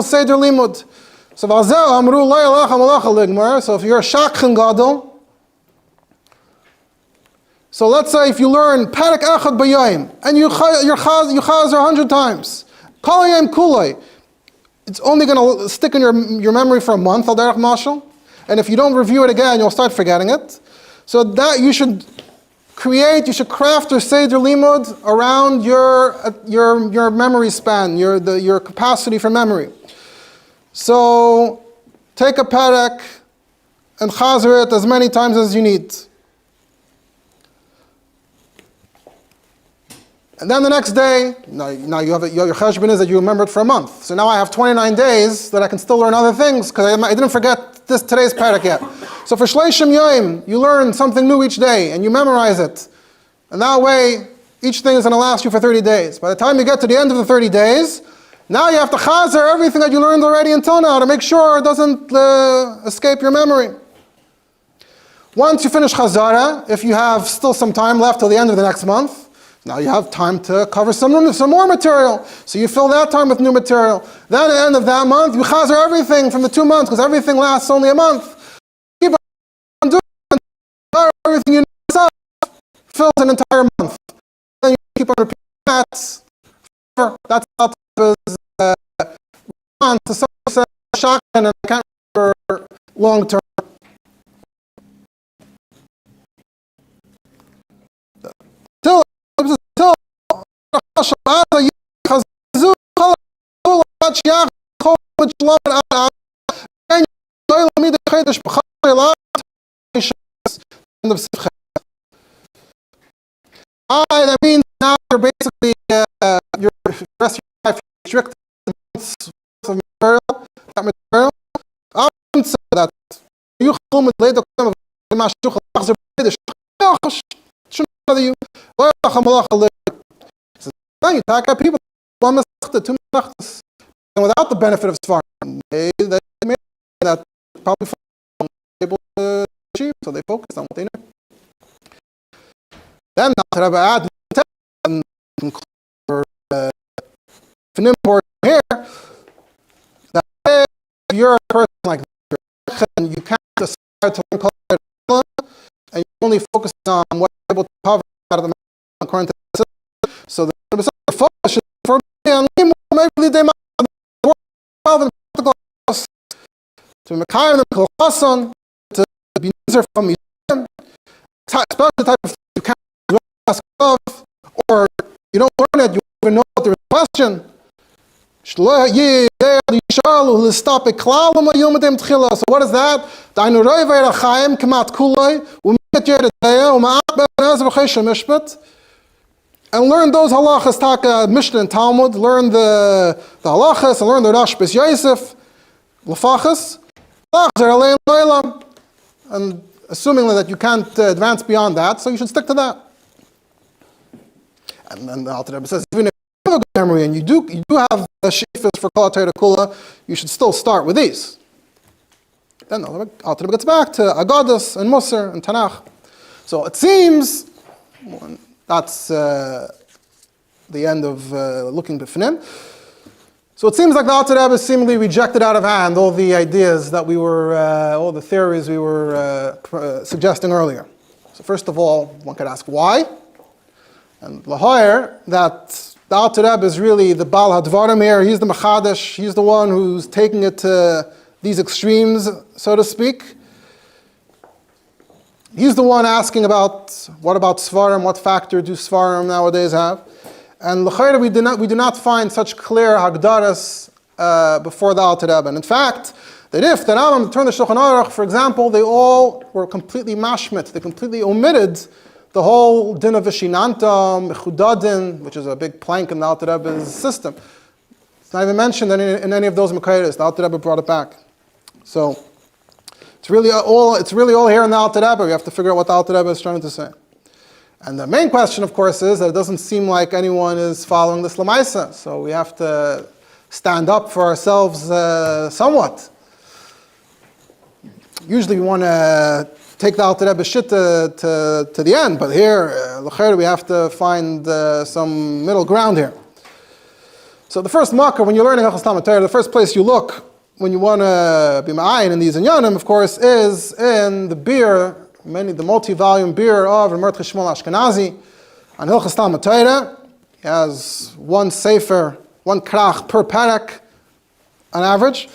Seder Limud. So if you're a Shakhan Gadol, so let's say if you learn Perek Echad B'Yayim, and you chazer 100 times, Kol Yayim Kulei, it's only going to stick in your memory for a month, Al Derech Mashal, and if you don't review it again, you'll start forgetting it. So that you should craft your Seder Limud around your memory span, your capacity for memory. So take a Perek and chazer it as many times as you need. And then the next day, now your cheshbon is that you remember it for a month. So now I have 29 days that I can still learn other things because I didn't forget today's parak yet. So for Shleishim Yoim, you learn something new each day and you memorize it. And that way, each thing is going to last you for 30 days. By the time you get to the end of the 30 days, now you have to chazer everything that you learned already until now to make sure it doesn't escape your memory. Once you finish chazara, if you have still some time left till the end of the next month, now you have time to cover some more material. So you fill that time with new material. Then at the end of that month, you chazer everything from the 2 months, because everything lasts only a month. Keep on doing everything you know yourself fills an entire month. Then you keep on repeating that. That's how to some shotgun, and I can't remember long term. That means now you're basically your rest of your life restricted to that material. I wouldn't say that. You you talk about people without the benefit of seforim. They made that probably able to achieve, so they focused on what they know. Then add and here that if you're a person like that, and you can't decide to learn and you only focus on what you're able to cover out of the according to the system. So the focus should for me on maybe they might to Mekayim them Kolchason, to be user from Yisrael, especially the type of thing you can't ask of, or you don't learn it, you don't even know what there is a question. So what is that? And learn those halachas, taka Mishnah and Talmud, learn the halachas, and learn the Rash Bes Yosef, Lefachas, and assuming that you can't advance beyond that, so you should stick to that. And then the Alter Rebbe says, even if you have a good memory and you do have a shifus for Kol HaTorah Kula, you should still start with these. Then the Alter Rebbe gets back to Agadas and Musar and Tanakh. So it seems, that's the end of looking b'fnim. So it seems like the Alter Rebbe seemingly rejected out of hand all the ideas that we were, all the theories we were suggesting earlier. So first of all, one could ask why. And lahoyer, that the Alter Rebbe is really the Baal HaDvarim here. He's the Machadash. He's the one who's taking it to these extremes, so to speak. He's the one asking about, what about seforim? What factor do seforim nowadays have? And l'chayra, we do not find such clear hagdaras before the Alter Rebbe. And in fact, the Rambam turned the Shulchan Aruch, for example, they all were completely mashmit. They completely omitted the whole din of Vishinantam, Mechudadin, which is a big plank in the Alter Rebbe's system. It's not even mentioned in any of those Mekayres. The Alter Rebbe brought it back. So it's really all here in the Alter Rebbe. We have to figure out what the Alter Rebbe is trying to say. And the main question, of course, is that it doesn't seem like anyone is following this Lamaisa. So we have to stand up for ourselves somewhat. Usually we want to take the Alter Rebbe shit to the end, but here, we have to find some middle ground here. So the first makkah, when you're learning Hilchos Talmud Torah, the first place you look when you want to be ma'ayin in these inyanim, of course, is in the beer, the multi-volume beer of Rav Shmuel Ashkenazi on Hilchos Talmud Torah. He has one sefer, one krach per parak on average.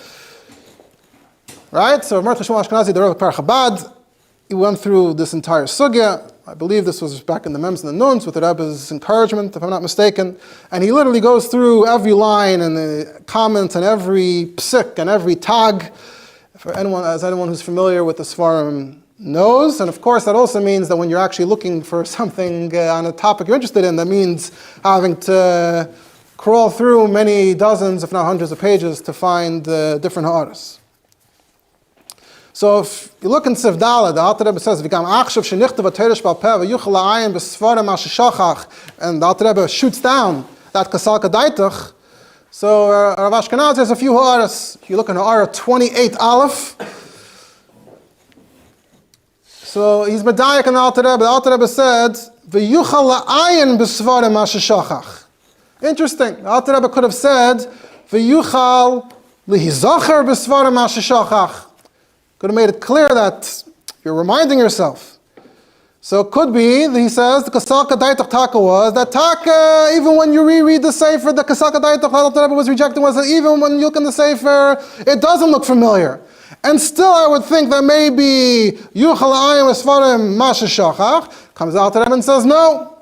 Right? So Rav Shmuel Ashkenazi, the Rebbe of Chabad, he went through this entire sugya. I believe this was back in the Mems and the Nuns with the Rebbe's encouragement, if I'm not mistaken. And he literally goes through every line and the comments and every psik and every tag, for anyone who's familiar with the seforim knows. And of course, that also means that when you're actually looking for something on a topic you're interested in, that means having to crawl through many dozens, if not hundreds of pages to find different ha'aras. So if you look in Sif Daled, the Alter Rebbe says, "V'gam achshav shenichtav ha'teresh bal peh v'yuchal la'ayin b'sfarim ha'sheshachach," and the Alter Rebbe shoots down that kasal kadaitach. So Rav Ashkenaz has a few ha'aras. If you look in ha'ara 28 aleph, so he's medayak in the Alter Rebbe. The Alter Rebbe said, "V'yuchal la'ayin b'sfarim ha'sheshachach." Interesting. The Alter Rebbe could have said, "V'yuchal lihizacher b'sfarim ha'sheshachach." Could have made it clear that you're reminding yourself. So it could be, he says, the Kasaka Daitach Taka was, that Taka, even when you reread the Sefer, the Kasaka Daitach that Rebbe was rejecting was that even when you look in the Sefer, it doesn't look familiar. And still I would think that maybe Yuchal Ayim Esfarim Masha Shachach comes out to Rebbe and says, no,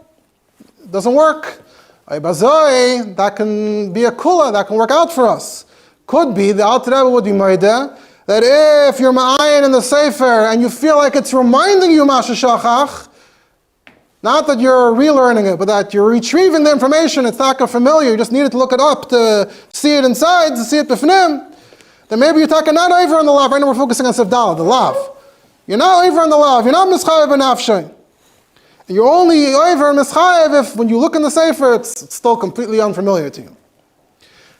it doesn't work. That can be a kula, that can work out for us. Could be, the Alter Rebbe would be Maida, that if you're ma'ayin in the Sefer and you feel like it's reminding you Masha Shachach, not that you're relearning it, but that you're retrieving the information, it's not familiar, you just needed to look it up to see it inside, to see it b'fnim, then maybe you're talking not over on the lav. Right now we're focusing on Sivdal, the lav. You're not over on the lav, you're not mischayev b'nafshay. You're only over and mischayev if when you look in the Sefer, it's still completely unfamiliar to you.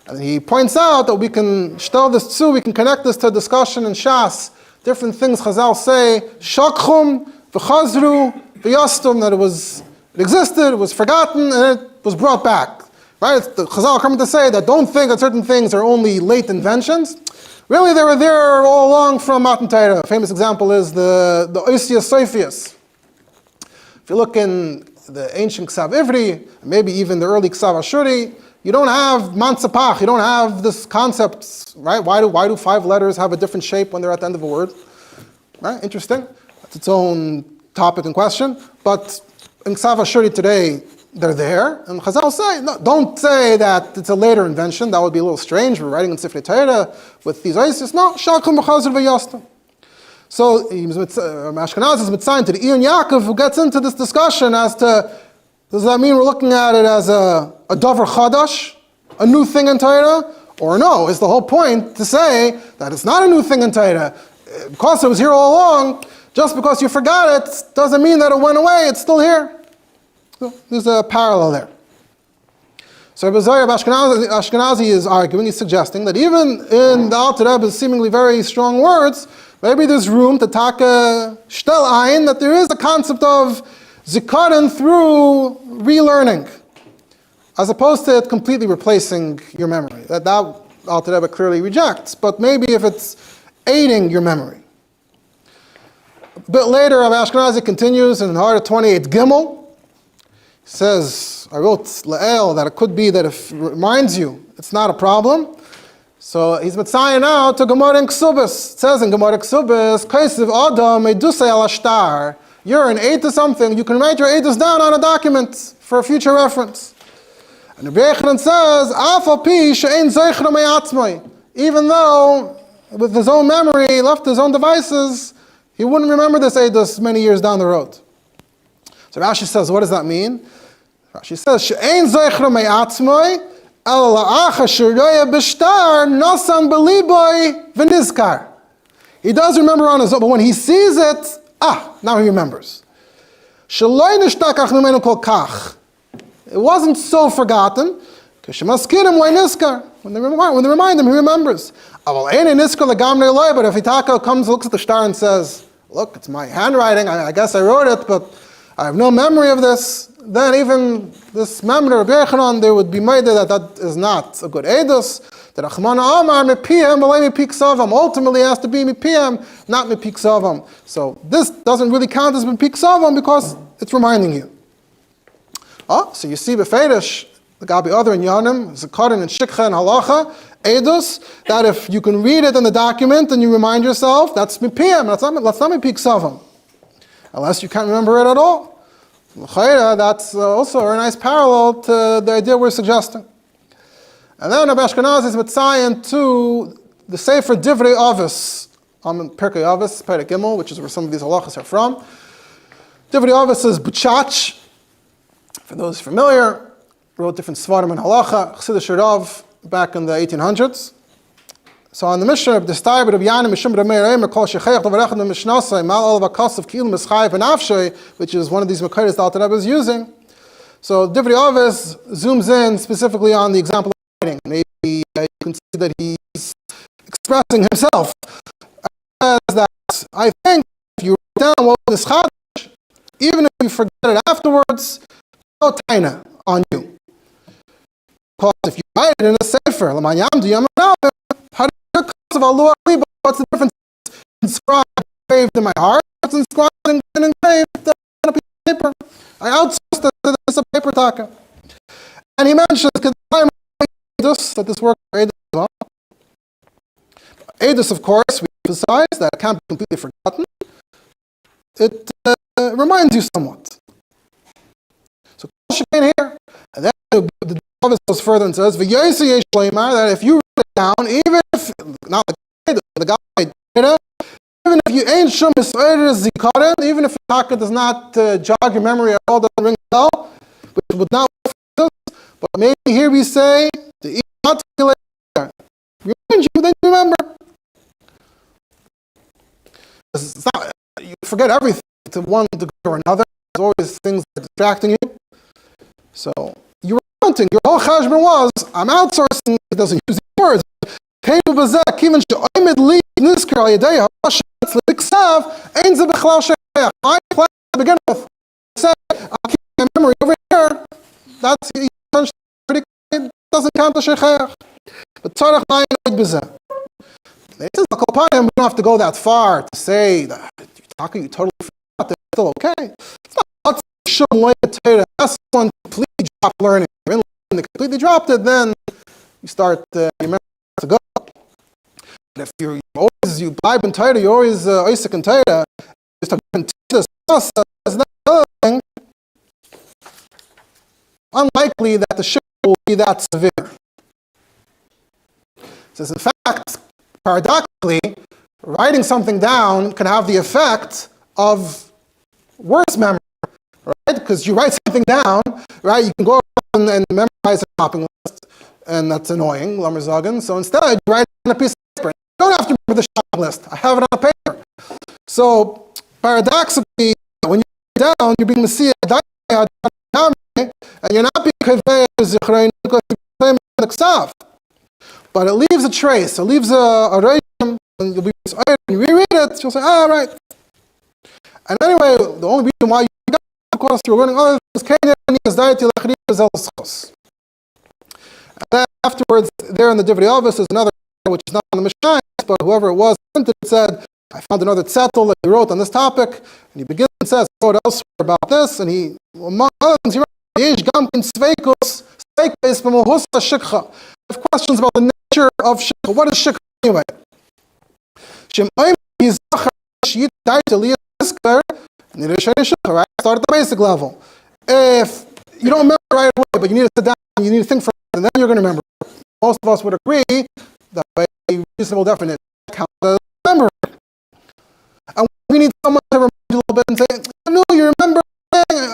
And he points out that we can shtel this too, we can connect this to a discussion in Shas, different things Chazal say, shakchum, v'chazru, v'yastum, that it existed, it was forgotten, and it was brought back. Right? The Chazal are coming to say that don't think that certain things are only late inventions. Really, they were there all along from Matan Torah. A famous example is the Oisius Sophius. If you look in the ancient Ksav Ivri, maybe even the early Ksav Ashuri, you don't have mansapach, you don't have this concept, right? Why do 5 letters have a different shape when they're at the end of a word? Right? Interesting. That's its own topic in question. But in Ksav Ashuri today, they're there. And Chazal say, no, don't say that it's a later invention. That would be a little strange. We're writing in Sifrei Torah with these Isis. No, shakum b'chazir v'yastam. So Ashkenaz is mitzayin to the Ian Yaakov, who gets into this discussion as to, does that mean we're looking at it as a davar chadash, a new thing in Torah? Or no, is the whole point to say that it's not a new thing in Torah. Because it was here all along, just because you forgot it, doesn't mean that it went away, it's still here. So there's a parallel there. So Rebbe Zohar Ashkenazi is arguing, he's suggesting that even in the Alter Rebbe's seemingly very strong words, maybe there's room to taka shtel ayin, that there is a concept of zikaron through relearning, as opposed to it completely replacing your memory. That Alter Rebbe clearly rejects, but maybe if it's aiding your memory. A bit later, Rabbi Ashkenazi continues in Hara 28 Gimel. He says, I wrote Le'el that it could be that if it reminds you, it's not a problem. So he's mitzayin now to Gemara in Ksubis. It says in Gemara Ksubis, Kaisiv Adam Medusay al Ashtar. You're an aid to something, you can write your aids down on a document for future reference. And the Yochanan says, Afal pi she'ein zeichra me'atzmai. Even though, with his own memory, left his own devices, he wouldn't remember this Eidos many years down the road. So Rashi says, what does that mean? Rashi says, she'ein zeichra me'atzmai, el la'acha she'roya b'shtar, nosan b'liboy v'nizkar. He does remember on his own, but when he sees it, now he remembers. Shaloi nishtakach mimenu kol kach. It wasn't so forgotten. When they remind him, he remembers. But if Hitaka comes, looks at the star and says, look, it's my handwriting, I guess I wrote it, but I have no memory of this, then even this member of Yechanan, there would be made that is not a good edus. That Achmana Amar mipiyam b'lei mipik savam ultimately has to be mipiyam, not mipik savam. So this doesn't really count as mipik savam because it's reminding you. So you see b'feidish the gabi other in Yanim, Zakarin and Shikha and Halacha, edus, that if you can read it in the document and you remind yourself, that's mipiyam, that's not mipik savam. Unless you can't remember it at all. That's also a nice parallel to the idea we're suggesting. And then Rabbi Ashkenaz is mitzayin to the Sefer Divrei Avos, Perkei Avos, Perek Gimel, which is where some of these halachas are from. Divrei Avos is Buchach. For those familiar, wrote different seforim and halacha, Chassidus Rav back in the 1800s. So on the Mishnah, the Stai of Yanim Mishum Rameir Eimer Kol Shechayach Dovarechad Mishnasai Mal Olav Akasav Kilim Eschayv and Avshay, which is one of these Makairis that Alter Rebbe is using. So Divrei Avos zooms in specifically on the example of writing. Maybe you can see that he's expressing himself as that. I think if you write down what is Chadash, even if you forget it afterwards, no taina on you. Because if you write it in a sefer, what's the difference? Inscribed, engraved in my heart. What's inscribed and engraved on a piece of paper? I outsourced it to this paper taka. And he mentions that this work for Edus as well. Edus, of course, we emphasize that it can't be completely forgotten. It reminds you somewhat. So here, and then the Prophet goes further and says, that if you write it down, even if not the guy did it, even if you ain't shum zikaron, even if the taka does not jog your memory at all, doesn't ring a bell, which would not work for this, but maybe here we say the not remind you, then you remember. It's not, you forget everything to one degree or another. There's always things that are distracting you. So you were counting. Your whole cheshbon was, I'm outsourcing. It doesn't use the words. I plan to begin with. Say, I'll keep my memory over here. That's pretty. It doesn't count the shechayach. But tzarech layin oid b'zeh. We don't have to go that far to say that you totally forgot. It's still okay. It's not should learn Torah. That's one completely drop learning. When they completely dropped it, then you start you remember to go. But if you buy in Torah, you're always Isaac and Torah. Just to continue this process is not another thing. Unlikely that the ship will be that severe. Says in fact, paradoxically, writing something down can have the effect of worse memory, right? Because you write something down, right? You can go around and memorize a shopping list, and that's annoying, Lamer Zagan. So instead, you write it on a piece of paper. You don't have to remember the shopping list. I have it on paper. So paradoxically, when you write down, you're being Messiah, and you're not being conveyed zichrein because you're the ksav. But it leaves a trace. It leaves a reishim, and you'll be when you reread it, you'll say, right. And anyway, the only reason why you got it, of course, you're learning other things. And then afterwards, there in the Divrei Avos is another, which is not on the Mishnah, but whoever it was printed said, I found another zettel that he wrote on this topic, and he begins and says, I wrote elsewhere about this, and he, among other things, he wrote, I have questions about the nature of shikha. What is shikha anyway? Right? Start at the basic level. If you don't remember right away, but you need to sit down, you need to think for it, and then you're going to remember. Most of us would agree that by a reasonable definition, count as remembering. And we need someone to remind you a little bit and say, no, you remember?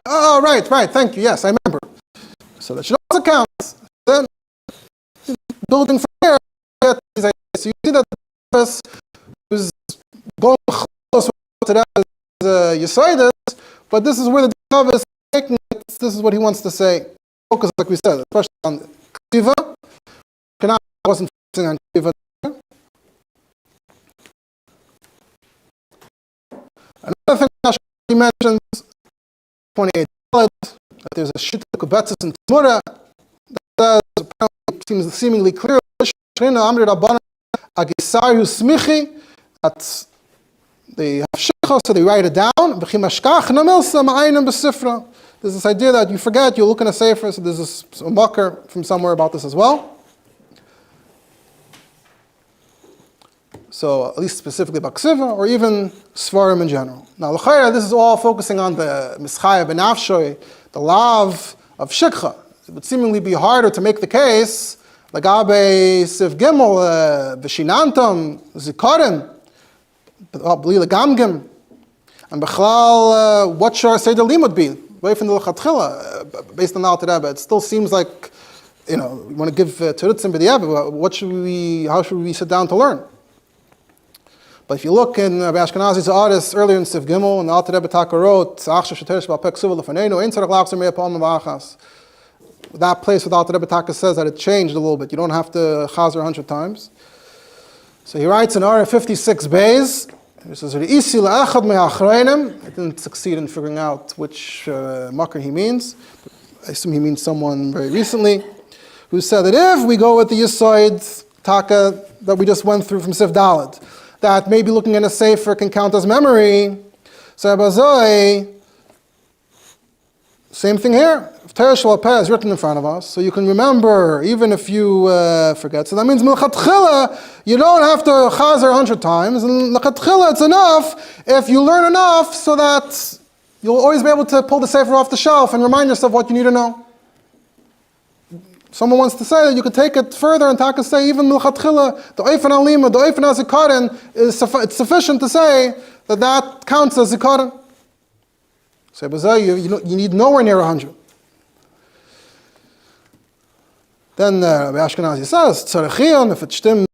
Oh, right, thank you, yes, I remember. So that should also count. Then, building from here, so you see that the purpose was going close to that as Yesodis, but this is where the Dava is taking it. This is what he wants to say. Focus, like we said, especially on Kiva. Kanach wasn't focusing on Kiva. Another thing he mentions, 28, there's a shita kubetzis and Tamura that says, apparently seems seemingly clear, that they have shikha, so they write it down. There's this idea that you forget, you look in a sefer, so there's a makar from somewhere about this as well. So at least specifically about ksiva, or even seforim in general. Now, l'chayra, this is all focusing on the mischaya benafshoy, the lav of shikha. It would seemingly be harder to make the case, lagabe siv gimel, v'shinantam, zikarim, b'li legamgim, and b'chlal, what should our seder limud be? Away from the l'chatchila, based on the Alter Rebbe, it still seems like, we want to give terutzim b'di'ev, how should we sit down to learn? But if you look in Rabbi Ashkenazi's artist earlier in Siv Gimel, and the Alter Rebbe Taka wrote, that place where the Alter Rebbe Taka says that it changed a little bit. You don't have to chazer 100 times. So he writes in Ara 56 bays, he says, I didn't succeed in figuring out which makar he means. I assume he means someone very recently, who said that if we go with the Yisoid Taka that we just went through from Siv Daled, that maybe looking in a sefer can count as memory. So Abazoi, same thing here. If Teresh Peh is written in front of us, so you can remember even if you forget. So that means Milchatchila, you don't have to chazer 100 times. And Milchatchila, it's enough if you learn enough so that you'll always be able to pull the sefer off the shelf and remind yourself what you need to know. Someone wants to say that you could take it further and Taka say even Milchatchila, the Oifen Alima, the Oifen HaZikarin, it's sufficient to say that counts as Zikarin. So you need nowhere near 100. Then Rabbi Ashkenazi says, Tzarachion, if it stems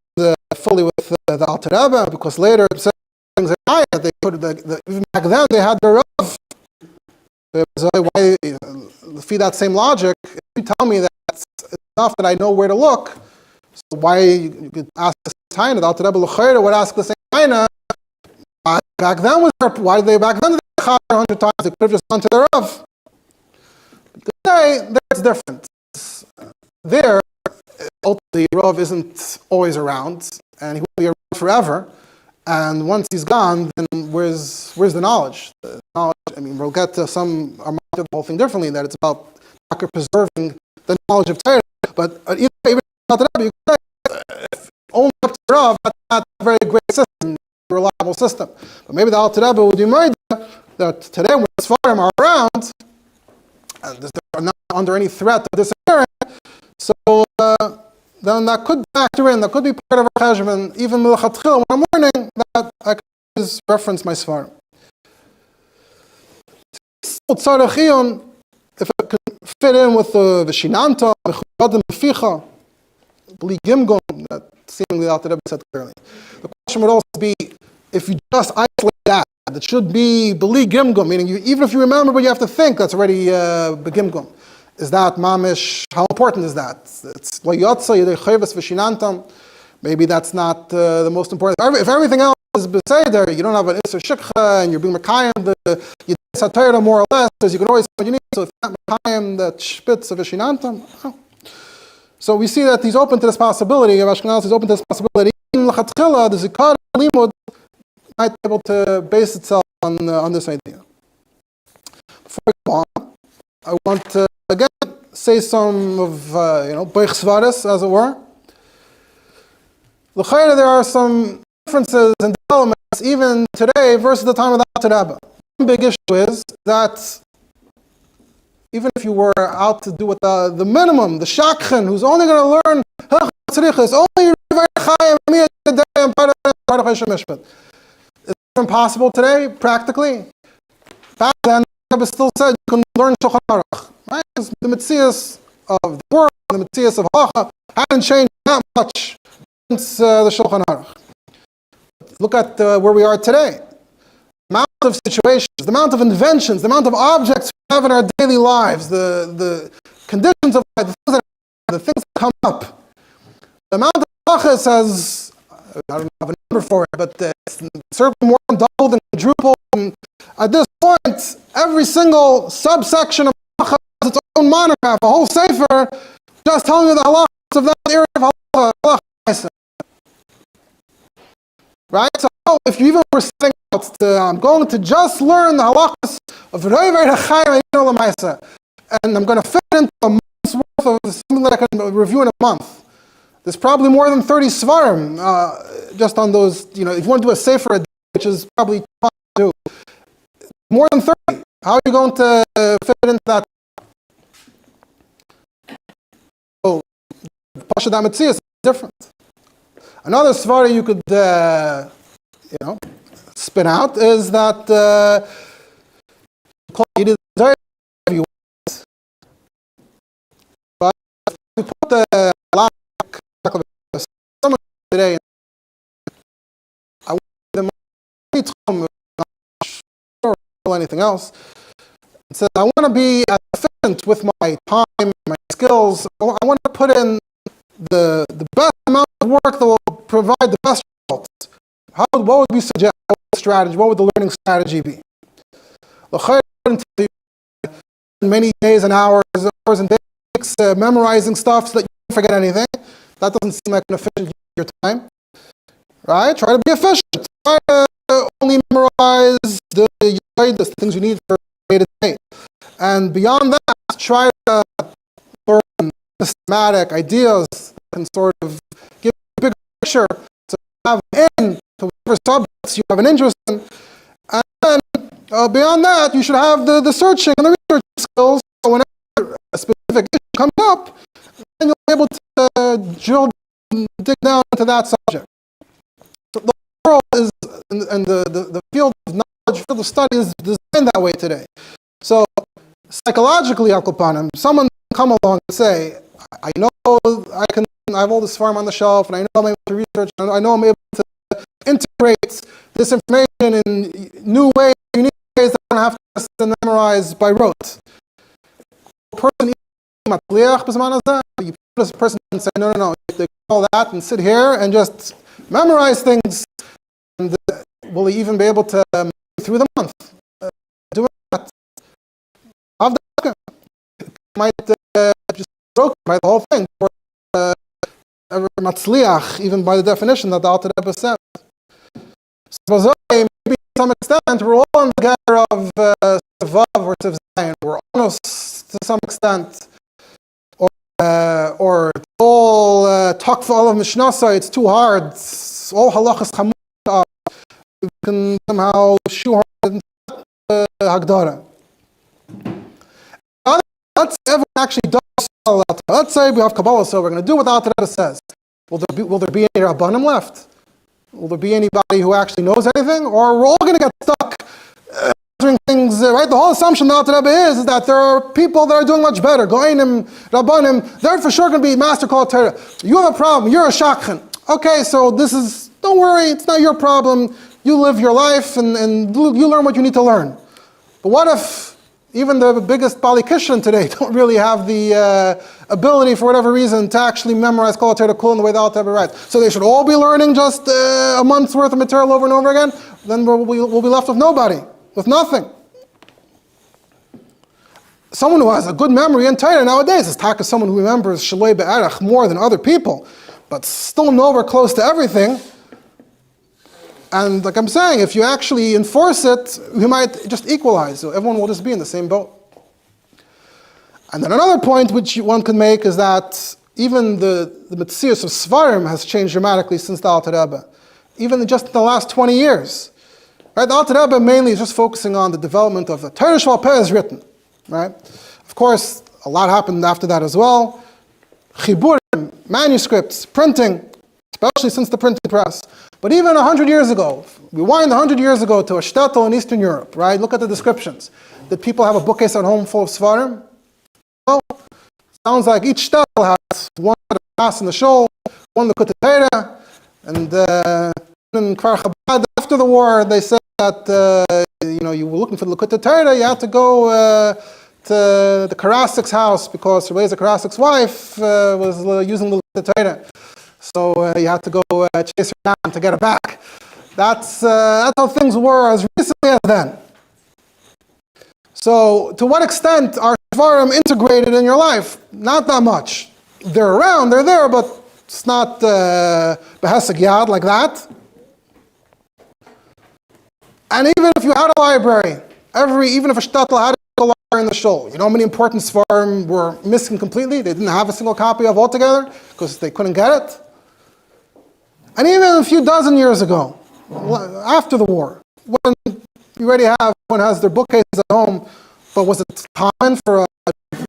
fully with the Alter Rebbe, because later it says things like they put even back then they had the Rav. Why, feed that same logic, if you tell me that it's enough that I know where to look, so why you could ask the same Taina, the Alter Rebbe L'chayra would ask the same Taina, back then why did they back then 100 times, they could have just gone to the Rav. But today, there's different. There, ultimately, Rav isn't always around, and he will be around forever. And once he's gone, then where's the knowledge? The knowledge. I mean, we'll get to some are the whole thing differently. That it's about preserving the knowledge of Torah. But even not that, you can say if only up to Rav, that's not a very great system, reliable system. But maybe the Alter Rebbe would be made that today when the seforim are around, and they're not under any threat of disappearing, so then that could factor in, that could be part of our cheshbon, even milchatchila, when I'm learning, that I can just reference my seforim. If it can fit in with the shinanta, the meficha, bli gimgum, that seemingly the Alter Rebbe said clearly. The question would also be, if you just isolate that, it should be beli gimgum, meaning even if you remember, but you have to think, that's already begimgum. Is that mamish? How important is that? It's loyotza yedei chayvus v'shinantam. Maybe that's not the most important. If everything else is beseder, you don't have an iser shikha, and you're being mekayim the satayra more or less, because you can always find what you need. So if not mekayim that spitz of v'shinantam, so we see that he's open to this possibility. Rav Ashkenazi is open to this possibility. In l'chatchila, the zikar limud might be able to base itself on this idea. Before we go on, I want to again say some of boich svaris, as it were. L'chayra, there are some differences and developments even today versus the time of the Alter Rebbe. One big issue is that even if you were out to do with the minimum, the shakchen, who's only going to learn is only it's impossible today, practically. Back then, the Rebbe still said you can learn Shulchan Aruch. Right? The Metzias of the world, the Metzias of Halacha, hadn't changed that much since the Shulchan Aruch. Look at where we are today. The amount of situations, the amount of inventions, the amount of objects we have in our daily lives, the conditions of life, the things that come up. The amount of halachas has, I don't have a number for it, but it's certainly more than doubled and quadrupled. And at this point, every single subsection of halacha its own monograph, a whole sefer, just telling you the halachas of that area of halacha. Right? So if you even were setting out to, I'm going to just learn the halachas of and I'm going to fit into a month's worth of something that I can review in a month. There's probably more than 30 seforim just on those, if you want to do a sefer a day, which is probably fun to do. More than 30. How are you going to fit into that? So, Pasha Damitzias is different. Another svara you could, spin out is that you did if you want, but if you put the someone today, I want them or anything else. It says I want to be efficient with my time, my skills. I want to put in the best amount of work that will provide the best results. What would we suggest? Strategy? What would the learning strategy be? Many days and hours and days memorizing stuff so that you don't forget anything. That doesn't seem like an efficient use of your time. Right? Try to be efficient. Try to only memorize the things you need for day to day. And beyond that, try to learn systematic ideas that can sort of give you a bigger picture to have in to whatever subjects you have an interest in. And then beyond that, you should have the searching and the research skills. So whenever a specific issue comes up, then you'll be able to dig down into that subject. So the world is, and the field of knowledge, field of study is designed that way today. So psychologically, Al Kapanim, someone can come along and say, I know I have all this farm on the shelf, and I know I'm able to research, and I know I'm able to integrate this information in new ways, unique ways that I don't have to memorize by rote. You put this person and say, no, they do all that and sit here and just memorize things, and will he even be able to make it through the month? Doing that, might just broke by the whole thing, or matzliach, even by the definition that the Alter Rebbe said. So maybe to some extent we're all in the gather of Sevav or Sev Zayin. We're almost to some extent, or all talk for all of Mishnasa. It's too hard. It's all halachas chamut. We can somehow shoehorn it into Hagdara. Let's say everyone actually does. Let's say we have Kabbalah, so we're going to do what the Alter Rebbe says. Will there be any Rabbanim left? Will there be anybody who actually knows anything? Or we're all going to get stuck doing things, right? The whole assumption of the Alter Rebbe is that there are people that are doing much better. Goinim, Rabbanim, they're for sure going to be master Kol Torah. You have a problem, you're a shakhan. Okay, so don't worry, it's not your problem. You live your life and you learn what you need to learn. But what if even the biggest Bali Kishran today don't really have the ability, for whatever reason, to actually memorize Kol Torah Kul in the way the Alter Rebbe writes? So they should all be learning just a month's worth of material over and over again? Then we'll be left with nobody, with nothing. Someone who has a good memory in Torah nowadays is someone who remembers Shalei Be'erach more than other people, but still nowhere close to everything. And like I'm saying, if you actually enforce it, you might just equalize. So everyone will just be in the same boat. And then another point which one can make is that even the Metzius of Seforim has changed dramatically since the Alter Rebbe. Even just in the last 20 years. Right? The Alter Rebbe mainly is just focusing on the development of the Torah Shval Peh is written. Right? Of course, a lot happened after that as well. Chiburim, manuscripts, printing, especially since the printing press. But even 100 years ago, rewind 100 years ago to a shtetl in Eastern Europe, right? Look at the descriptions. Did people have a bookcase at home full of seforim? No. Sounds like each shtetl has one class in the shul, one Likutei Torah, and in Kfar Chabad after the war, they said that you were looking for the Likutei Torah, you had to go to the Karasik's house because Rebbe Karasik's wife was using the Likutei Torah. So you had to go chase her down to get her back. That's how things were as recently as then. So, to what extent are seforim integrated in your life? Not that much. They're around, they're there, but it's not behesek yad like that. And even if you had a library, even if a shtetl had a library in the shul, you know how many important seforim were missing completely? They didn't have a single copy of altogether because they couldn't get it. And even a few dozen years ago, after the war, when you already have, everyone has their bookcases at home, but was it common for a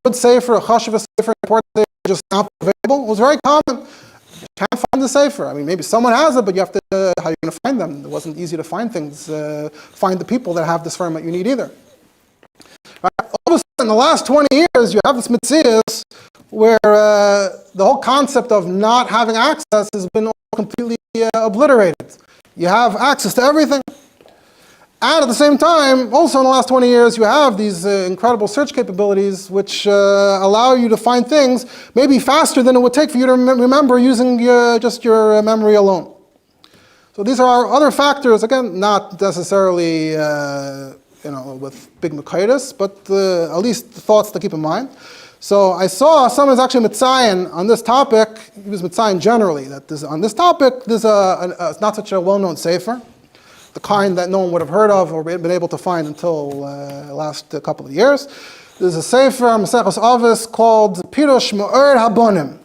good sefer, a chashuv sefer, important sefer just not available? It was very common. You can't find the sefer. I mean, maybe someone has it, but you have to, how are you going to find them? It wasn't easy to find things, find the people that have this firm that you need either. Right? All of a sudden, in the last 20 years, you have this mitzvahs where the whole concept of not having access has been completely obliterated. You have access to everything. And at the same time, also in the last 20 years, you have these incredible search capabilities which allow you to find things maybe faster than it would take for you to remember using just your memory alone. So these are other factors, again, not necessarily with big makaitis, but at least thoughts to keep in mind. So I saw someone's actually mitzayin on this topic. He was mitzayin generally, that on this topic, there's it's not such a well-known sefer, the kind that no one would have heard of or been able to find until the last couple of years. There's a sefer, Maseches Avos, called Pirush Me'or Habonim,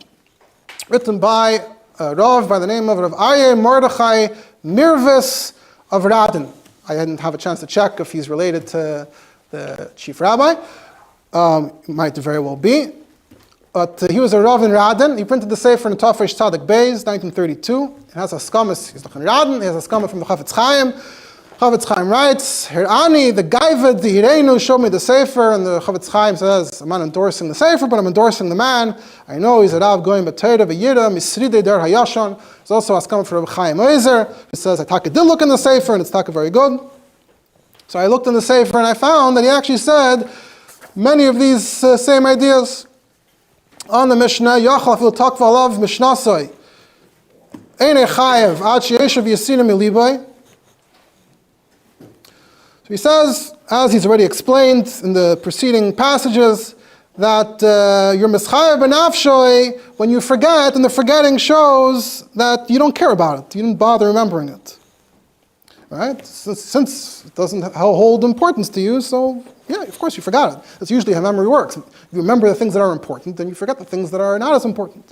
written by a Rav by the name of Rav Aryeh Mordechai Mirvis of Radin. I didn't have a chance to check if he's related to the chief rabbi. Might very well be. But he was a Rav in Radin. He printed the sefer in Tafresh Tzadik Beis, 1932. It has a skamis, he's in Radin, he has a skamis from the Chafetz Chaim. Chafetz Chaim writes, Hirani, the Gaivad, the Hireinu, showed me the sefer, and the Chafetz Chaim says, I'm not endorsing the sefer, but I'm endorsing the man. I know he's a Rav going B'Teira, V'Yira, Misride Der Hayashon. There's also a skamis from Rav Chaim Oizer, who says, I did look in the sefer, and it's very good. So I looked in the sefer, and I found that he actually said many of these same ideas. On the Mishnah, Yachal fil takva alav mishnasai. Eine chayev ad sheyeshav yasinim milibay. So he says, as he's already explained in the preceding passages, that you're mischayev benafshoy when you forget, and the forgetting shows that you don't care about it. You didn't bother remembering it. Right? Since it doesn't hold importance to you, so yeah, of course you forgot it. That's usually how memory works. If you remember the things that are important, then you forget the things that are not as important.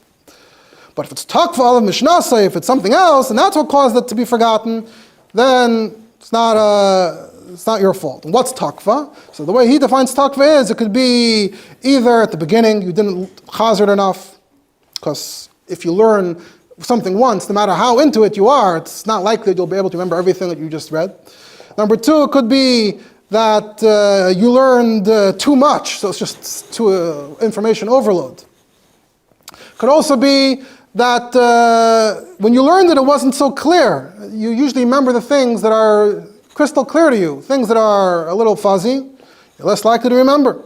But if it's takva of mishnasa, if it's something else, and that's what caused it to be forgotten, then it's not your fault. And what's takva? So the way he defines takva is, it could be either at the beginning, you didn't chazer it enough, because if you learn something once, no matter how into it you are, it's not likely that you'll be able to remember everything that you just read. Number two, it could be that you learned too much, so it's just too information overload. Could also be that when you learned it wasn't so clear. You usually remember the things that are crystal clear to you. Things that are a little fuzzy, you're less likely to remember.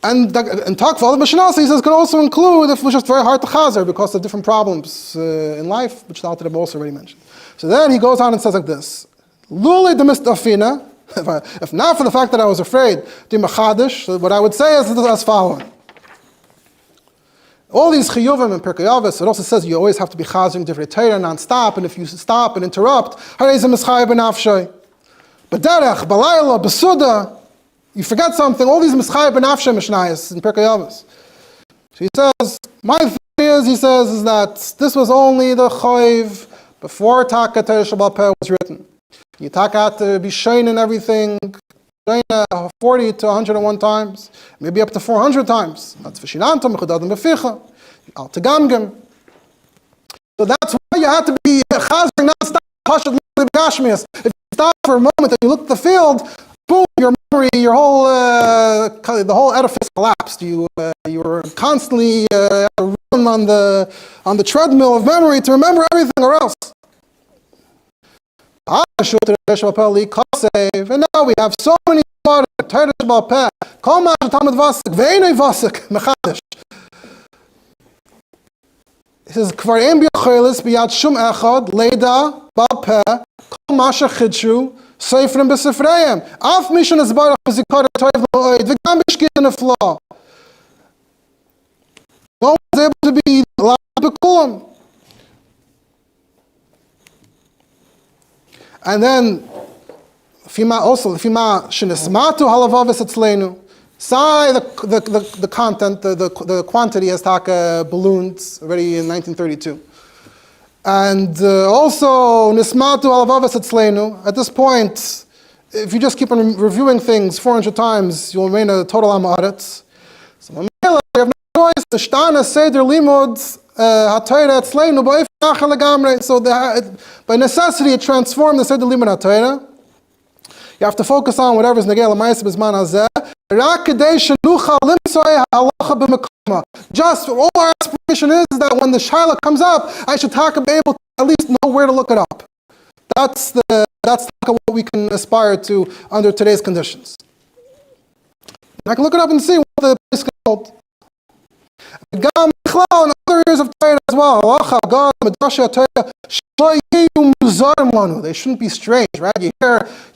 And takva, the Mishnah, he says, can also include if it was just very hard to chazer because of different problems in life, which the Alter Rebbe also already mentioned. So then he goes on and says like this: Lule de mistafina, if not for the fact that I was afraid, di machadish, what I would say is as following. All these chiyuvim and Pirkei Avos, it also says you always have to be chazering divrei Torah non-stop, and if you stop and interrupt, harei ze mischayev benafshay. B'derech, b'layla, b'suda, you forget something, all these mischayev benafshay mishnayos in Pirkei Avos. So he says, my theory is, is that this was only the chayiv before Taka Torah Shabbat Peh was written. You Taka had to be shown in everything, 40 to 101 times, maybe up to 400 times. That's v'shinantam, mechudadim b'ficha, al tegamgem. So that's why you had to be chazer non-stop, hashad l'gashmias. If you stop for a moment and you look at the field, boom, your memory, your whole, the whole edifice collapsed. You were constantly on the treadmill of memory to remember everything or else. And now we have so many he says, Kvar em b'yochelis b'yad shum echad, leda, bal peh, kol masha chidshu, seforim b'sefreim. Af mishan esbarach b'zikar toiv lo'oid. V'gam b'shkit nefla. No one is able to be allowed b'kulam. And then, Fima shenismatu halavavis etzleinu. Sai the content, the quantity has taka balloons already in 1932. And also nismatu halavavis etzleinu. At this point, if you just keep on reviewing things 400 times, you'll remain a total amaretz. So you have no choice. The shtana seder limud hatayra etzleinu ba'if nachal legamrei. So by necessity, it transformed the seder limud hatayra. You have to focus on whatever's negel ma'aseh b'zman hazeh. Just all our aspiration is that when the shaila comes up, I should be able to at least know where to look it up. That's what we can aspire to under today's conditions. I can look it up and see what the place is called. In other areas of Torah as well. They shouldn't be strange, right? You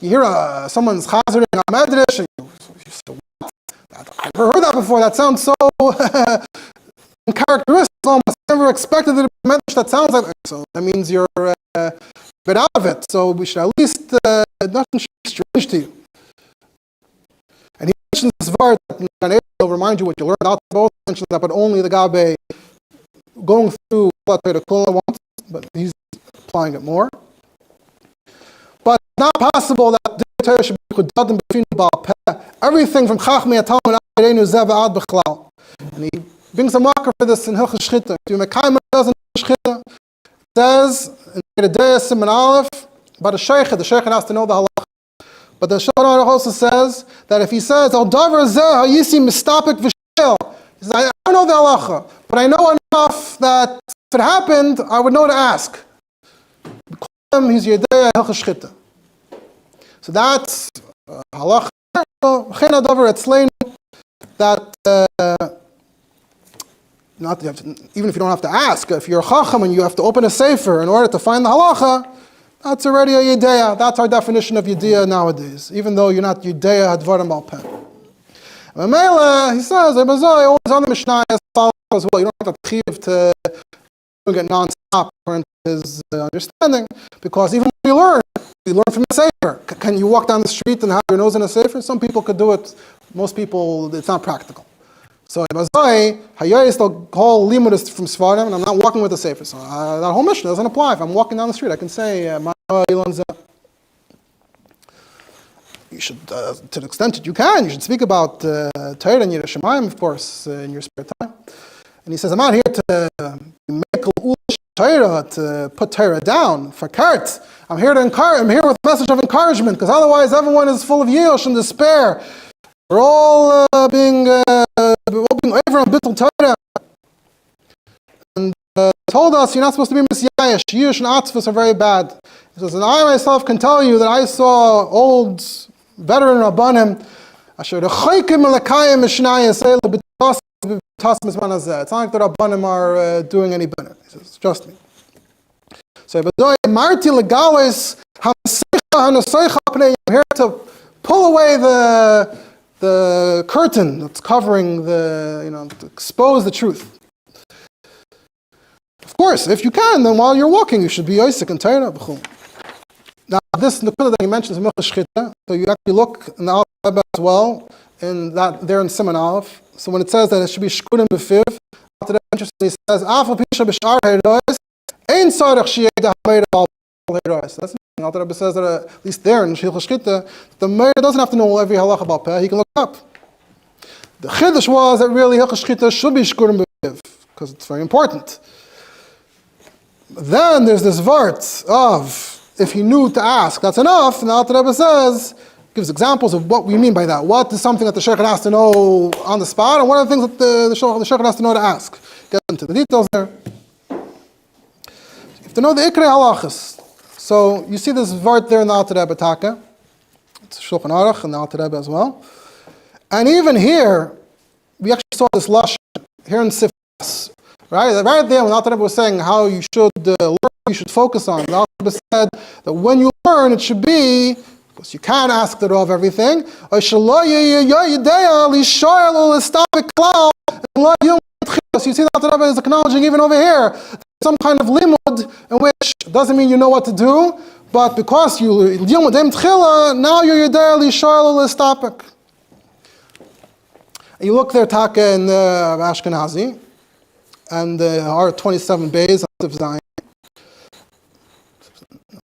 hear someone's chazering a medrash, and you say, what? I've never heard that before. That sounds so uncharacteristic. Almost never expected that a medrash that sounds like that. So that means you're a bit out of it. So we should at least nothing should be strange to you. And he mentions this vart that will remind you what you learned out. Both mentions that, but only the Gabe going through what the Kula wants, but he's applying it more. But it's not possible that the Torah should be chudadim b'finu ba'al peh. Everything from Chachmei HaTalmud Areinu Zeva Ad B'chlal. And he brings a marker for this in Hilchos Shchita. If you Mekayim does in Shchita, it says in Gedei Siman Aleph about a sheikh. The sheikh has to know the halacha. But the Shulchan Aruch also says that if he says Al Davar Zeh Hayisi Mistapik V'Shel, he says I don't know the halacha, but I know enough that if it happened, I would know to ask. He's Yedei Hilchos Shchita. So that's halacha. That even if you don't have to ask, if you're a chacham and you have to open a sefer in order to find the halacha, that's already a yedeya. That's our definition of yedeya nowadays, even though you're not yedeya hadvarim al peh. Mamela, he says, always on the Mishnah as well. You don't have to chiv to doing it non-stop according to his understanding, because even when you learn from a sefer. Can you walk down the street and have your nose in a sefer? Some people could do it. Most people, it's not practical. So Hayayis, the whole limud is from Seforim, and I'm not walking with a sefer. So that whole mission doesn't apply. If I'm walking down the street, I can say, you should, to the extent that you can, you should speak about Torah and Yiras Shamayim, of course, in your spare time. And he says, I'm not here to make Torah, to put Torah down for carrots. I'm here with a message of encouragement, because otherwise everyone is full of yish and despair. We're all being over on bittul Torah. And told us you're not supposed to be misyayish. Yish and atzvus are very bad. He says, and I myself can tell you that I saw old veteran Rabbanim. It's not like the Rabbanim are doing any better. He says, trust me. So, I'm here to pull away the curtain that's covering to expose the truth. Of course, if you can, then while you're walking, you should be Yosek and Torah. Now, this Nukuda that he mentions in Hilchos Shchita, so you actually look in the Aleph as well, in that there in Siman Aleph. So when it says that it should be Shkurim B'fiv, interestingly says, Afal Pisha B'shar Heirois, Ein Sarach Shieda HaMeira Al Heirois. That's the Alter Rebbe says that at least there in Hilchos Shchita, the Meira doesn't have to know every halacha about Peh, he can look up. The Chiddush was that really Hilchos Shchita should be Shkurim B'fiv, because it's very important. Then there's this vart of, if he knew to ask, that's enough. And the Alter Rebbe says, gives examples of what we mean by that. What is something that the Sheikh has to know on the spot, and what are the things that the Sheikh has to know to ask? Get into the details there. You have to know the Ikrei halachas. So you see this vart there in the Alter Rebbe Taka. It's Shulchan Aruch and the Alter Rebbe as well. And even here, we actually saw this lashon here in Sifas. Right there, when the Alter Rebbe was saying how you should learn, you should focus on. The Alter Rebbe said that when you learn, it should be Because you can't ask the Rav everything. So you see that the Rebbe is acknowledging even over here some kind of limud in which doesn't mean you know what to do, but because you deal with them tchila, now you're yedei l'shoyel l'stapik. You look there, Taka in Ashkenazi, and our 27 bays of Zion.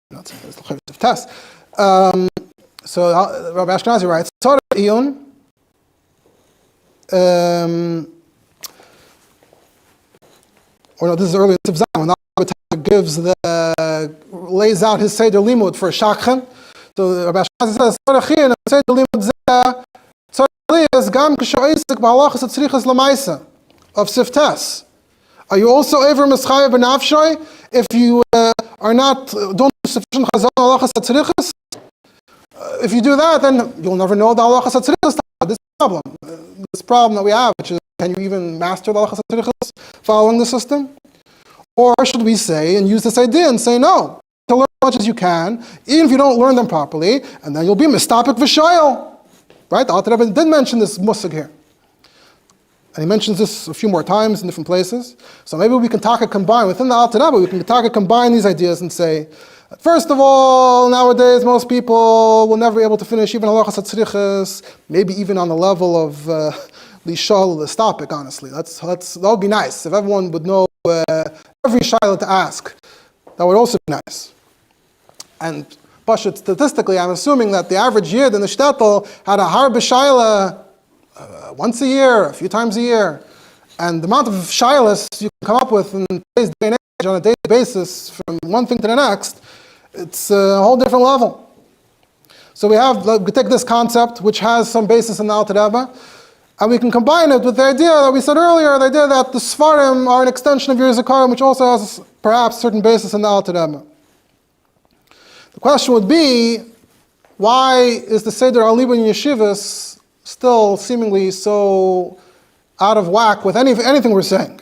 Not the test. So Rabbi Ashkenazi writes, Torah Iyun. Or no, this is early in Zion when the Rabbi gives lays out his Seder Limud for Shakhan. So Rabbi Ashkenazi says, Torah Iyun Seder Limud Zeh. Is gam kishoisik b'halachas atzrichas lamaisa of siftes. Are you also ever mischayev b'nafshoy if you are not don't do sufficient chazal halachas atzrichas? If you do that, then you'll never know the halachas atzrichas. This problem that we have, which is, can you even master the halachas atzrichas following the system? Or should we say and use this idea and say no, to learn as much as you can, even if you don't learn them properly, and then you'll be mistapik v'shayel. Right? The Alter Rebbe did mention this musig here. And he mentions this a few more times in different places. So maybe we can combine, within the Alter Rebbe, we can combine these ideas and say, first of all, nowadays most people will never be able to finish even halachas hatzrichas, maybe even on the level of lishal l'stapik, honestly. That would be nice. If everyone would know every shayla to ask, that would also be nice. And but statistically, I'm assuming that the average yid in the shtetl had a har b'shayla once a year, a few times a year. And the amount of shaylas you can come up with in today's day and age on a daily basis from one thing to the next, it's a whole different level. So we take this concept, which has some basis in the Alter Rebbe, and we can combine it with the idea that we said earlier, the idea that the seforim are an extension of your zikaron, which also has perhaps certain basis in the Alter Rebbe. The question would be, why is the Seder Alibah in yeshivas still seemingly so out of whack with anything we're saying?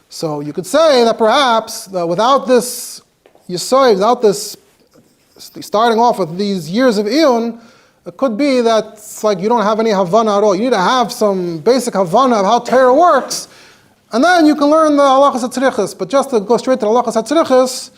So you could say that perhaps without this Yisoy, without this starting off with these years of Iyun, it could be that it's like you don't have any Havana at all. You need to have some basic Havana of how Torah works, and then you can learn the halachas hatzrichas. But just to go straight to the halachas hatzrichas,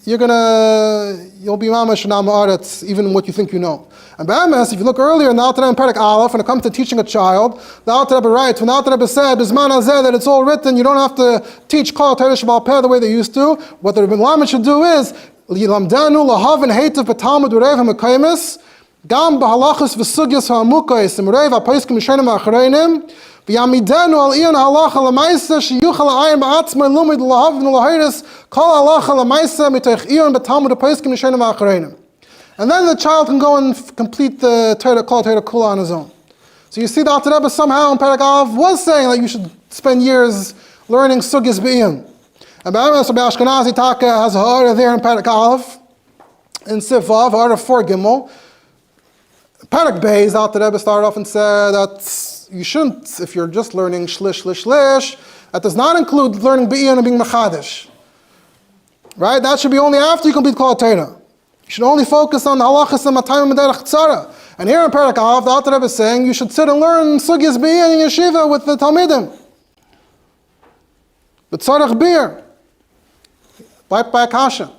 you'll be mamash na'ma'aretz, even what you think you know. And b'emes, if you look earlier in the Alter Rebbe in Perek Aleph, when it comes to teaching a child, the Alter Rebbe writes, when the Alter Rebbe said, B'zman hazeh, that it's all written, you don't have to teach Kol Torah Sheba'al Peh the way they used to. What the Rebbe Lamed should do is, Yilamdanu lahavin Hei Teves b'talmud u'reiv ha'mekaymis, gam b'halachas v'sugyas ha'amukais, imreiv ha'paiskim yishenim ha'achareinim, v'yamidenu al iyon halacha l'maisa sheyuchal ha'ayin ba'atzmai lumid lahavin l'hairis kol halacha l'maisa mitoich iyon b'talmud ha'paiskim yishenim ha'achareinim. And then the child can go and complete the Torah Kula on his own. So you see the Alter Rebbe somehow in Perek Aleph was saying that you should spend years learning sugyas b'iyun. And Rabbi Ashkenazi Taka has a ha'ara there in Perek Aleph, in Sifav, ha'ara 4 Gimel. Perek Beis, the Alter Rebbe started off and said that you shouldn't, if you're just learning shlish, that does not include learning b'iyun and being mechadish. Right? That should be only after you complete Kol Torah. You should only focus on the halachas and matayim and derech tzara. And here in Perek Aleph, the Alter Rebbe is saying you should sit and learn sugyas b'iyun in yeshiva with the talmidim. But tzarech bir, by kasha.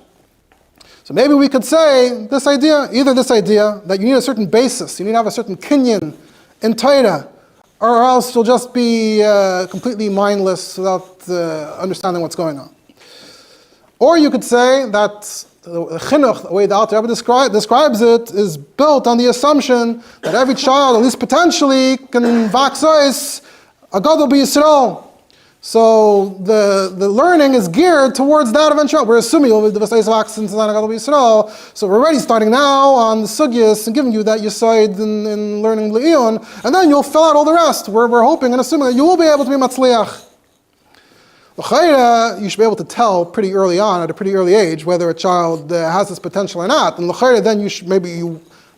So maybe we could say this idea that you need a certain basis, you need to have a certain kinyan in Torah, or else you'll just be completely mindless without understanding what's going on. Or you could say that the chinuch, the way the Alter Rebbe describes it, is built on the assumption that every child, at least potentially, can vaxois a gadol b'Yisrael. So the learning is geared towards that eventually. We're assuming you'll be the vaxois vaccines and a gadol b'Yisrael. So we're already starting now on the sugyas and giving you that yisoid in learning l'iyun, and then you'll fill out all the rest. We're hoping and assuming that you will be able to be matzliach. L'chayra, you should be able to tell pretty early on, at a pretty early age, whether a child has this potential or not. And l'chayra, then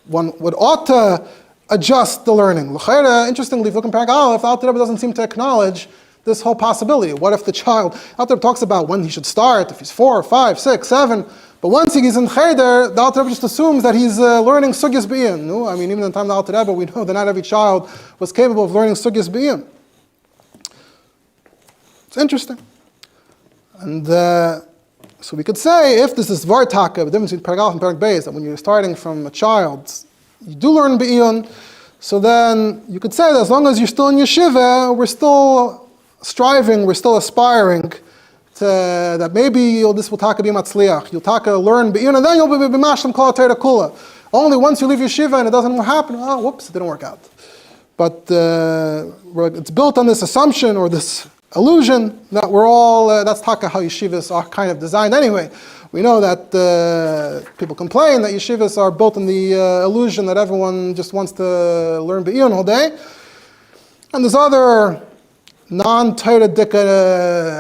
one would ought to adjust the learning. L'chayra, interestingly, if you look in Perek Aleph, the Alter Rebbe doesn't seem to acknowledge this whole possibility. What if the child, Alter Rebbe talks about when he should start, if he's 4, 5, 6, 7, But once he's in Cheder, the Alter Rebbe just assumes that he's learning Sugyas B'iyun. No? I mean, even in the time of the Alter Rebbe, we know that not every child was capable of learning Sugyas B'iyun. It's interesting. And so we could say, if this is Vartaka, the difference between Perek Aleph and Perek Beis, that when you're starting from a child, you do learn B'iyun, so then you could say that as long as you're still in yeshiva, we're still striving, we're still aspiring that maybe this will taka be matzliach. You'll taka learn B'iyun, and then you'll be mashlam kol Torah kula. Only once you leave yeshiva and it doesn't happen, oh, whoops, it didn't work out. But it's built on this assumption or this illusion that we're all, that's taka how yeshivas are kind of designed anyway. We know that people complain that yeshivas are built on the illusion that everyone just wants to learn B'iyun all day. And there's other non-Torah-dik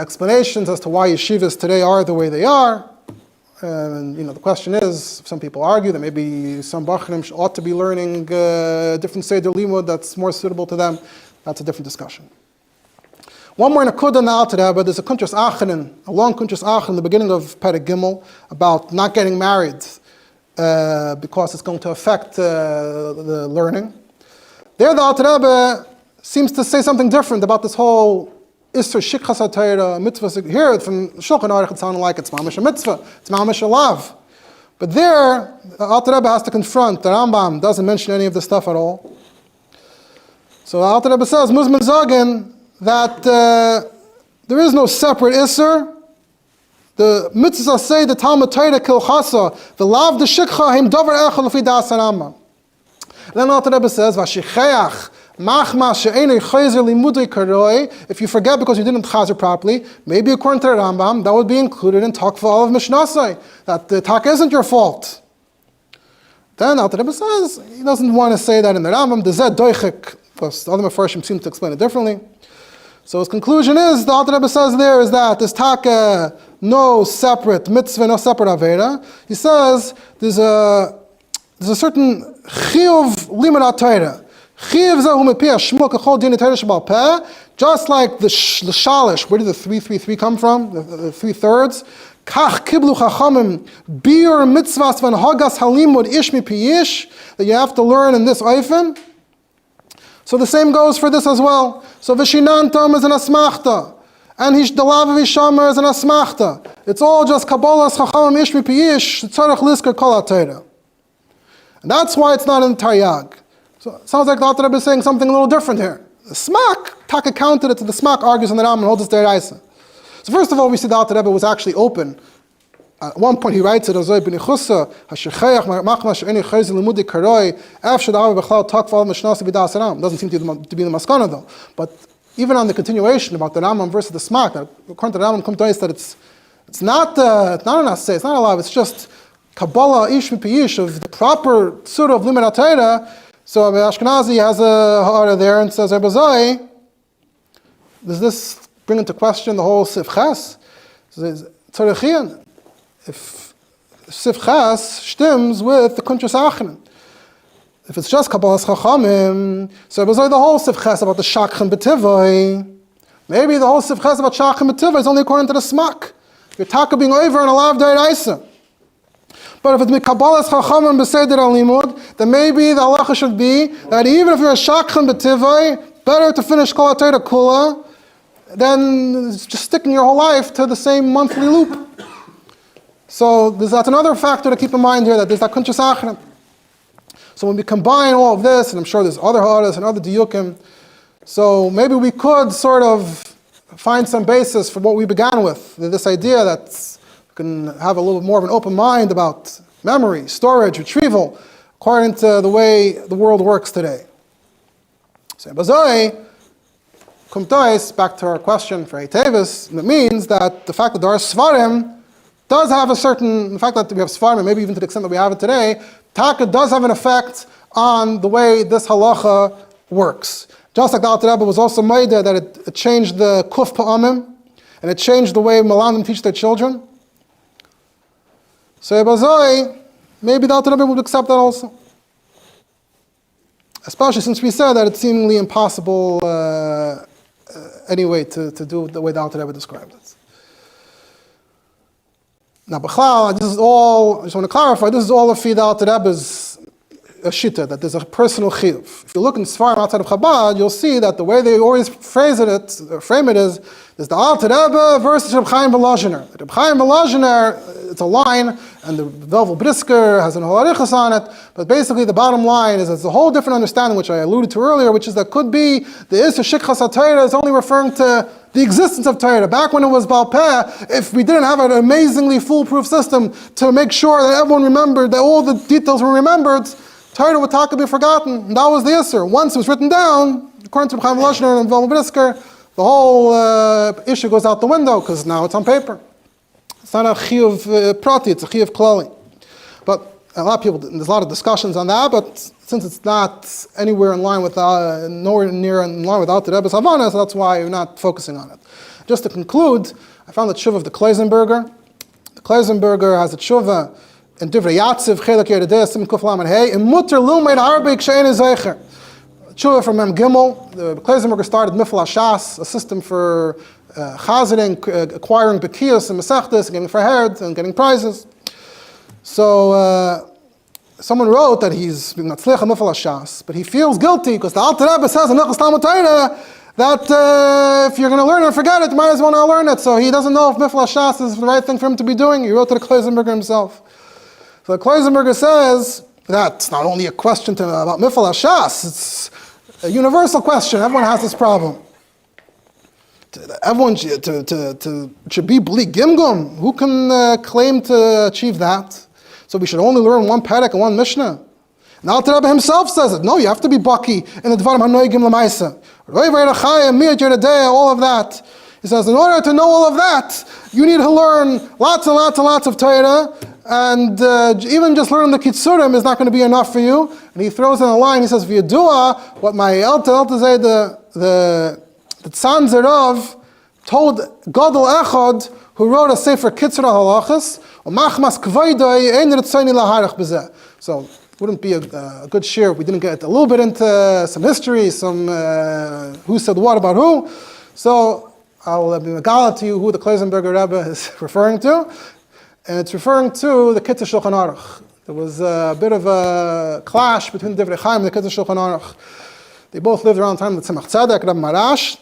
explanations as to why yeshivas today are the way they are. And the question is, some people argue that maybe some Bachrim ought to be learning different Seder Limud that's more suitable to them. That's a different discussion. One more nakuda in the Alter Rebbe, there's a Kuntres Acharon, a long Kuntres Acharon in the beginning of Perek Gimel about not getting married because it's going to affect the learning. There the Alter Rebbe seems to say something different about this whole Isser Shikchas HaTorah mitzvah. Here from Shulchan Aruch it sounded like it's mamash a mitzvah, it's mamash a lav. But there, the Alter Rebbe has to confront, the Rambam doesn't mention any of this stuff at all. So the Alter Rebbe says, Muzman Zagin, that there is no separate Isser. The mitzvah say the Talmud Torah kilchasa, the lav the shikcha him davar echad lefi das Rambam. Then the Alter Rebbe says, Vashicheach machma she'enei chayzer limudei karoi. If you forget because you didn't chazer properly, maybe according to the Rambam, that would be included in takva of Mishnasai, that the tak isn't your fault. Then Alter Rebbe says he doesn't want to say that in the Rambam. The zed doichik, because the other Mefarshim seem to explain it differently. So his conclusion is, the Alter Rebbe says there is that there's taka no separate mitzvah, no separate avera. He says there's a certain chiyuv limud Torah. Chiyuv zahu mepia shmul kachol din Torah shebal peh. Just like the shalish, where did the 333 come from? The 3/3. Kach kiblu chachamim bir mitzvahs van hagas halimud ish mipi ish, that you have to learn in this oifen. So the same goes for this as well. So Vishinantam is an asmachta, and the lav of Hishamer is an asmachta. It's all just Kabbalah's Chachamim Ish Mipi Ish, Tzarech Lisker Kol HaTorah. And that's why it's not in Taryag. So it sounds like the Alter Rebbe is saying something a little different here. The Smak, Taka counted it to the Smak, argues on the Ram and holds its Deraisa. So first of all, we see the Alter Rebbe was actually open. At one point he writes it, Azoi b'nichusa, ha'shechayach machma she'eni chayzi limudi karoi, after the Avah b'chlal takval mishnasi b'das Ram. Doesn't seem to be the maskana though. But even on the continuation about the Rambam versus the Smak, according to the Rambam, that it's not an assay, it's not a law, it's just Kabbalah ish mipi ish of the proper surah of limud Torah. So Ashkenazi has a ha'ara there and says, Rebbe, does this bring into question the whole sifchas? Tzarichian. If sifchas stems with the Kuntres Acharon. If it's just Kabbalah's Chachamim, so Rebbe, the whole sifchas about the Shakchen B'tivoi, maybe the whole sifchas about Shakchen B'tivoi is only according to the Smak. You're taka being over on a lav d'oraisa. But if it's Kabbalah's Chachamim b'seder alimud, then maybe the halacha should be that even if you're a Shakchen B'tivoi, better to finish Kol HaTorah Kula than just sticking your whole life to the same monthly loop. So that's another factor to keep in mind here, that there's that Kuntres Acharon. So when we combine all of this, and I'm sure there's other ha'aras and other diyukim, so maybe we could sort of find some basis for what we began with, this idea that we can have a little more of an open mind about memory, storage, retrieval, according to the way the world works today. So Bazoi, Kumtais, back to our question for Hei Teves, it means that the fact that there are seforim does have a certain, the fact that we have seforim, maybe even to the extent that we have it today, taka does have an effect on the way this halacha works. Just like the Alter Rebbe was also maida that it changed the kuf pa'amim, and it changed the way Malanim teach their children. So Ebazoi, maybe the Alter Rebbe would accept that also. Especially since we said that it's seemingly impossible anyway to do the way the Alter Rebbe described it. Now, B'chlal, this is all, I just want to clarify, this is all of Fida Alter Rebbe's shita, that there's a personal chiyuv. If you look in Seforim outside of Chabad, you'll see that the way they always frame it is the Alter Rebbe versus Reb Chaim Volozhiner. Reb Chaim Volozhiner, it's a line, and the Velvel Brisker has an holarichas on it, but basically the bottom line is it's a whole different understanding, which I alluded to earlier, which is that could be the Isser Shikchas HaTorah is only referring to the existence of Torah. Back when it was Baal Peh, if we didn't have an amazingly foolproof system to make sure that everyone remembered, that all the details were remembered, Torah would talk to be forgotten. And that was the Isser. Once it was written down, according to Chaim Volozhiner and Velvel Brisker, the whole issue goes out the window because now it's on paper. It's not a chiyuv prati, it's a chiyuv klali. But a lot of people, there's a lot of discussions on that, but since it's not anywhere in line with, nowhere near in line with Alter Rebbe's Havana, so that's why we're not focusing on it. Just to conclude, I found the tshuva of the Kleisenberger. The Kleisenberger has a tshuva in Divrei Yatziv, Chelek Yerideh, Sim Kuf Lamed Hey, in Mutter Lumeid Arbeit Kshein Zeicher. Tshuva from Mem Gimel. The Kleisenberger started Mifla Shas, a system for chazening, acquiring bekiyos and mesechtes, getting frahered and getting prizes. So someone wrote that he's being matzliach Mifla Shas, but he feels guilty because the Alter Rebbe says in Hilchos Talmud Torah that if you're going to learn it or forget it, you might as well not learn it. So he doesn't know if Mifla Shas is the right thing for him to be doing. He wrote to the Kleisenberger himself. So the Kleisenberger says that's not only a question about Mifla Shas, it's a universal question. Everyone has this problem. Everyone should be bli gimgum. Who can claim to achieve that? So we should only learn one perek and one mishnah. And Alter Rebbe himself says it. No, you have to be baki in the dvarim hanoigim l'maisa. All of that. He says, in order to know all of that, you need to learn lots and lots and lots of Torah, and even just learning the Kitzurim is not going to be enough for you. And he throws in a line, he says, V'yadua, what my Elta say, the Tzanzer of told Gadol Echad, who wrote a sefer Kitzur HaHalachas, Machmas Kvaydoi, Ein Ritzoni Laharach B'zeh. So, it wouldn't be a good share if we didn't get a little bit into some history, some who said what about who. So, I'll be megala to you who the Kleisenberger Rebbe is referring to. And it's referring to the Kitzur Shulchan Aruch. There was a bit of a clash between the Divrei Chaim and the Kitzur Shulchan Aruch. They both lived around the time of the Tzemach Tzedek, Rebbe Marash.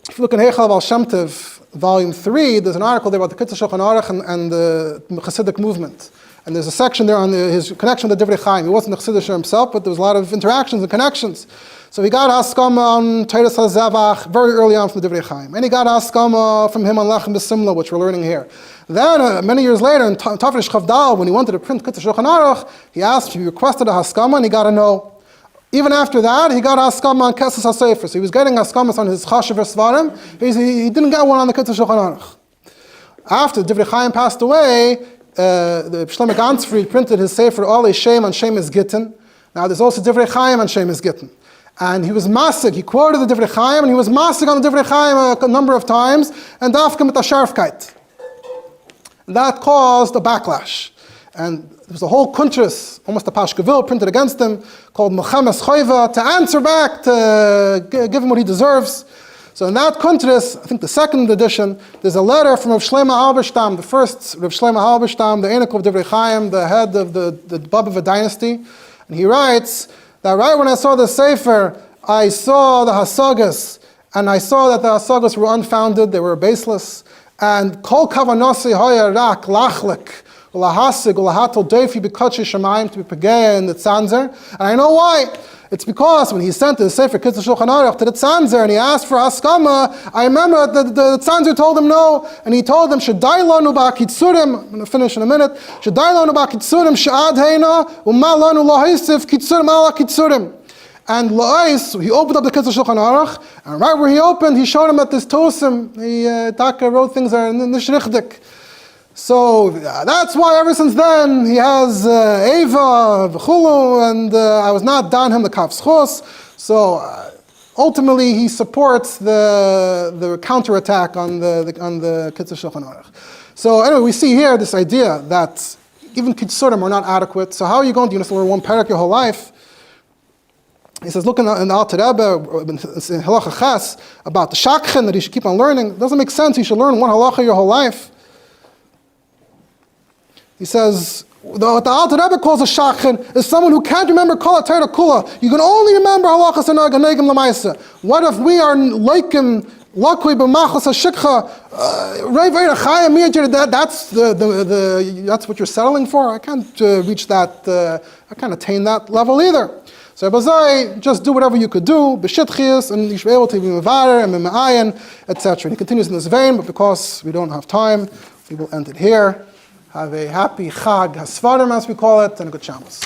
If you look in Heichal Baal Shem Tov, volume 3, there's an article there about the Kitzur Shulchan Aruch and the Hasidic movement. And there's a section there on his connection with the Divrei Chaim. He wasn't a Chassidish himself, but there was a lot of interactions and connections. So he got Haskama on Teiras HaZevach very early on from the Divrei Chaim. And he got Haskama from him on Lechem B'Simla, which we're learning here. Then, many years later, in Tafresh Chavdal, when he wanted to print Kitzur Shulchan Aruch, he requested a Haskama and he got a no. Even after that, he got Haskama on Kesses HaSefer. So he was getting Haskamas on his Chashav Svarim. He didn't get one on the Kitzur Shulchan Aruch. After Divrei Chaim passed away, the Shlomo Ganzfried printed his Sefer Olei Shem on Shemes Gittin. Now there's also Divrei Chaim on Shemes Gittin. And he was masig, he quoted the Divrei Chaim, and he was masig on the Divrei Chaim a number of times, and dafka mit asharfkeit. That caused a backlash. And there was a whole kuntras, almost a pashkavil, printed against him, called Mechemes Choiva, to answer back, to give him what he deserves. So in that kuntras, I think the second edition, there's a letter from Rav Shlomo Halberstam, the first Rav Shlomo Halberstam, the Einik of Divrei Chaim, the head of the Babava dynasty. And he writes that right when I saw the Sefer, I saw the Hasagas, and I saw that the Hasagas were unfounded, they were baseless, and Kol Kavanasi Hoya Rak Lachlik, Ulahasig, Ulahatel Defi Bikachi Shemaim to be Pageya in the Tzanzer. And I know why. It's because when he sent the Sefer Kitzur Shulchan Aruch to the Tzanzer and he asked for Haskama, I remember that the Tzanzer told him no, and he told them, Shadai lanu ba'kitzurim, I'm going to finish in a minute, Shadai lanu ba'kitzurim she'ad heina, u'ma lanu lahisif kitzurim ala kitzurim. And La'is, he opened up the Kitzur Shulchan Aruch, and right where he opened, he showed him that this Tosim, Taka wrote things that are nishrichdik. So that's why ever since then he has Eva, V'chulu, and I was not down him the Kaf Schos. So ultimately he supports the counterattack on the Kitzur Shulchan Aruch. So anyway, we see here this idea that even Kitzurim are not adequate. So how are you going to learn one parak your whole life? He says, look in the Alter Rebbe, in Halacha Ches, about the Shakchen that you should keep on learning. It doesn't make sense. You should learn one halacha your whole life. He says, what the Alter Rebbe calls a shachin is someone who can't remember kol ha-Torah kula. You can only remember halachas hanegim l'maisa. What if we are laikim lakui b'machas hashikha rei chayim miyajir? That's what you're settling for. I can't reach that. I can't attain that level either. So Bazai, just do whatever you could do, b'shitchias, and you should be able to be mevarer and me'ayin, etc. And he continues in this vein, but because we don't have time, we will end it here. Have a happy Chag HaSeforim, as we call it, and a good Shabbos.